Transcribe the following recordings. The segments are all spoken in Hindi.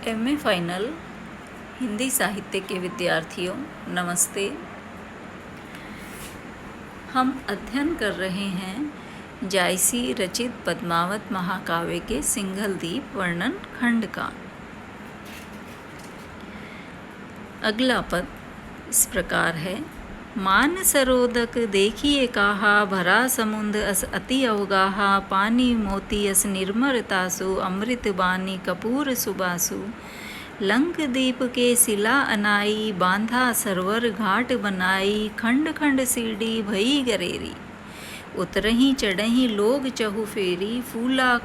एमए फाइनल हिंदी साहित्य के विद्यार्थियों नमस्ते। हम अध्ययन कर रहे हैं जायसी रचित पद्मावत महाकाव्य के सिंघलद्वीप वर्णन खंड का। अगला पद इस प्रकार है। मान सरोदक देखिए काहा, भरा समुंद अस अति अवगाहा, पानी मोती अस निर्मरतासु, अमृत बानी कपूर सुबासु, लंक दीप के सिला अनाई, बांधा सरवर घाट बनाई, खंड खंड सीढ़ी भई गरेरी, उतरही चढ़ही लोग चहु फेरी, फूला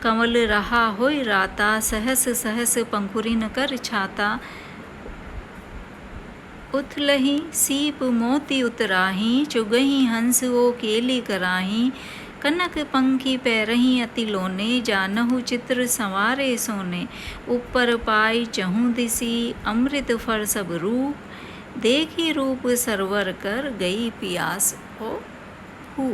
कमल रहा होय राता, सहस सहस पंखुरिन कर छाता, उथलही सीप मोती उतराही, चुगही हंस ओ केली कराही, कनक पंखी पैरही अति लोने, जानहु चित्र संवारे सोने, ऊपर पाई चहु दिसी, अमृत फर सब रूप, देखी रूप सरवर कर गई पियास हो हू।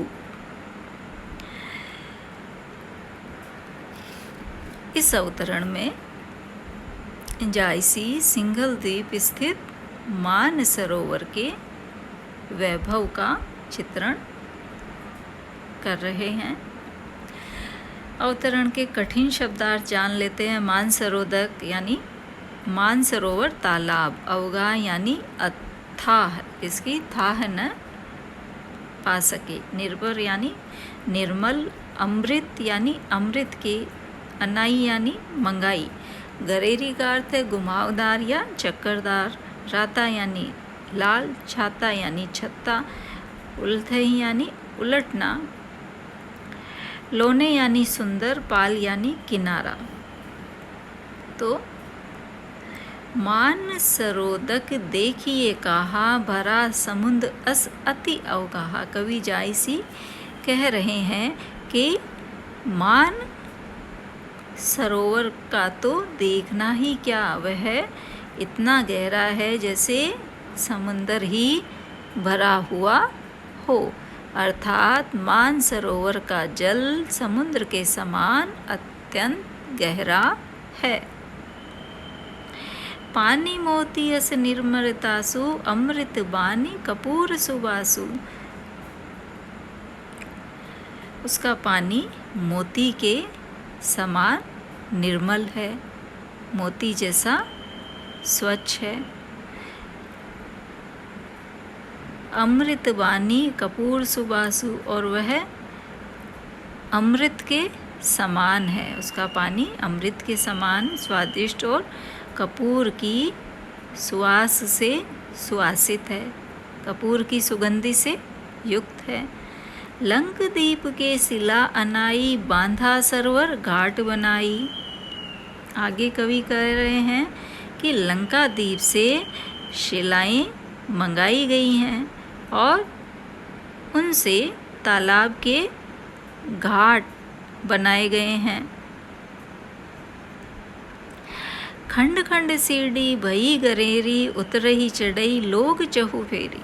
इस अवतरण में जायसी सिंघलद्वीप स्थित मान सरोवर के वैभव का चित्रण कर रहे हैं। अवतरण के कठिन शब्दार्थ जान लेते हैं। मानसरोदक यानी मानसरोवर तालाब, अवगा यानी अथाह, इसकी थाह न पा सके, निर्भर यानी निर्मल, अमृत यानी अमृत की, अनाई यानी मंगाई, गरेरी का अर्थ है घुमावदार या चक्करदार, राता यानी लाल, छाता यानी छत्ता, उलथही यानी उलटना, लोने यानी सुंदर, पाल यानी किनारा। तो मान सरोदक देखिए काहा, भरा समुद्र अस अति अवगाहा। कवि जायसी कह रहे हैं कि मान सरोवर का तो देखना ही क्या, वह इतना गहरा है जैसे समुंदर ही भरा हुआ हो, अर्थात मान सरोवर का जल समुद्र के समान अत्यंत गहरा है। पानी मोती अस निर्मलतासु, अमृत बानी कपूर सुबासु, उसका पानी मोती के समान निर्मल है, मोती जैसा स्वच्छ है। अमृत बानी कपूर सुबासु, और वह अमृत के समान है, उसका पानी अमृत के समान स्वादिष्ट और कपूर की सुवास से सुवासित है, कपूर की सुगंधि से युक्त है। लंक दीप के सिला अनाई, बांधा सरवर घाट बनाई। आगे कवि कह रहे हैं कि लंका द्वीप से शिलाएं मंगाई गई हैं और उनसे तालाब के घाट बनाए गए हैं। खंड खंड सीढ़ी भई गरेरी, उतरही चढ़ई लोग चहु फेरी,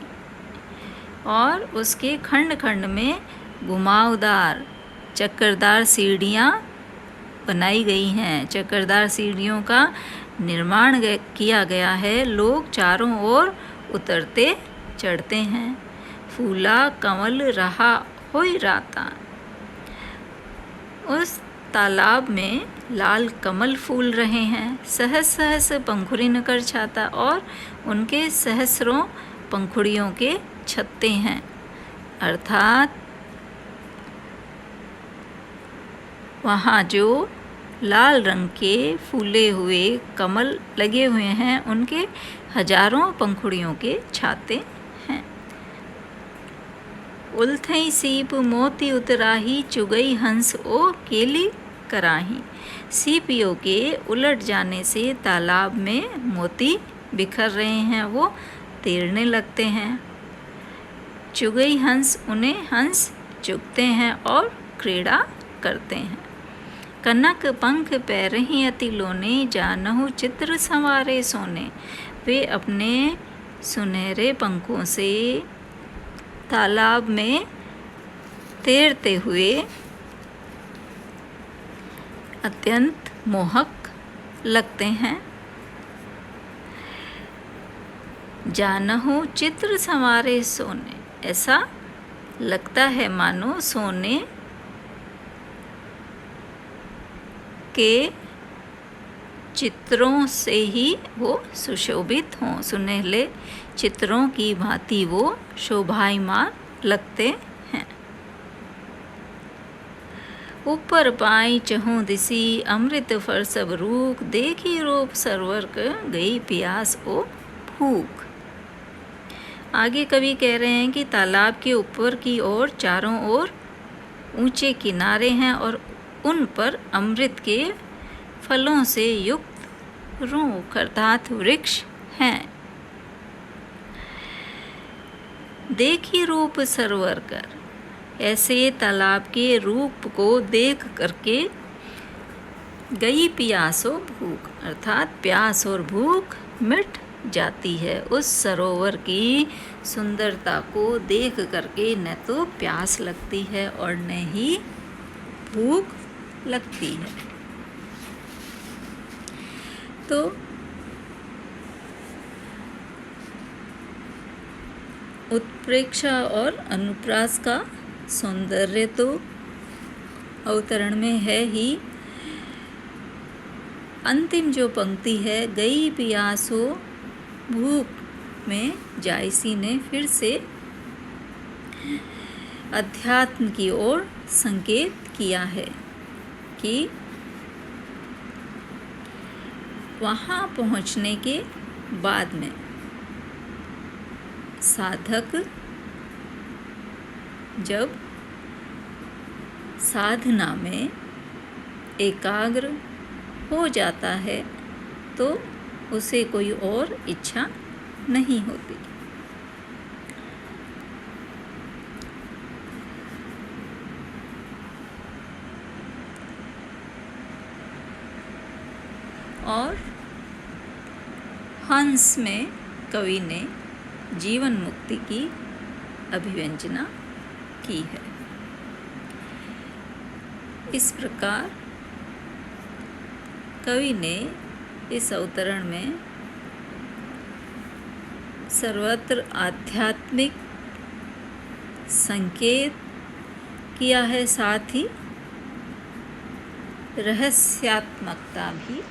और उसके खंड खंड में घुमावदार चक्करदार सीढ़ियाँ बनाई गई हैं। चक्करदार सीढ़ियों का निर्माण किया गया है, लोग चारों ओर उतरते चढ़ते हैं। फूला कमल रहा होय राता, उस तालाब में लाल कमल फूल रहे हैं। सहस सहस पंखुरिन कर छाता, और उनके सहस्रों पंखुड़ियों के छत्ते हैं, अर्थात वहाँ जो लाल रंग के फूले हुए कमल लगे हुए हैं उनके हजारों पंखुड़ियों के छाते हैं। उलथई सीप मोती उतराही, चुगई हंस ओ केली कराही। सीपियों के उलट जाने से तालाब में मोती बिखर रहे हैं, वो तैरने लगते हैं। चुगई हंस, उन्हें हंस चुगते हैं और क्रीड़ा करते हैं। कनक पंख पैरही अति लोने, जानहु चित्र संवारे सोने। वे अपने सुनहरे पंखों से तालाब में तैरते हुए अत्यंत मोहक लगते हैं। जानहु चित्र संवारे सोने, ऐसा लगता है मानो सोने के चित्रों से ही वो सुशोभित हों, सुनहले चित्रों की भांति वो शोभायमान लगते हैं। ऊपर पाई चहु दिसी अमृत फर सब रूख, देखी रूप सरवर क गई प्यास ओ भूख। आगे कवि कह रहे हैं कि तालाब के ऊपर की ओर चारों ओर ऊंचे किनारे हैं और उन पर अमृत के फलों से युक्त रूख अर्थात वृक्ष हैं। देखी रूप सरवर कर, ऐसे तालाब के रूप को देख करके गई प्यास और भूख अर्थात प्यास और भूख मिट जाती है। उस सरोवर की सुंदरता को देख करके न तो प्यास लगती है और न ही भूख लगती है। तो उत्प्रेक्षा और अनुप्रास का सौंदर्य तो अवतरण में है ही। अंतिम जो पंक्ति है, गई पियासो भूख में जायसी ने फिर से अध्यात्म की ओर संकेत किया है कि वहाँ पहुँचने के बाद में साधक जब साधना में एकाग्र हो जाता है तो उसे कोई और इच्छा नहीं होती। और हंस में कवि ने जीवन मुक्ति की अभिव्यंजना की है। इस प्रकार कवि ने इस अवतरण में सर्वत्र आध्यात्मिक संकेत किया है, साथ ही रहस्यात्मकता भी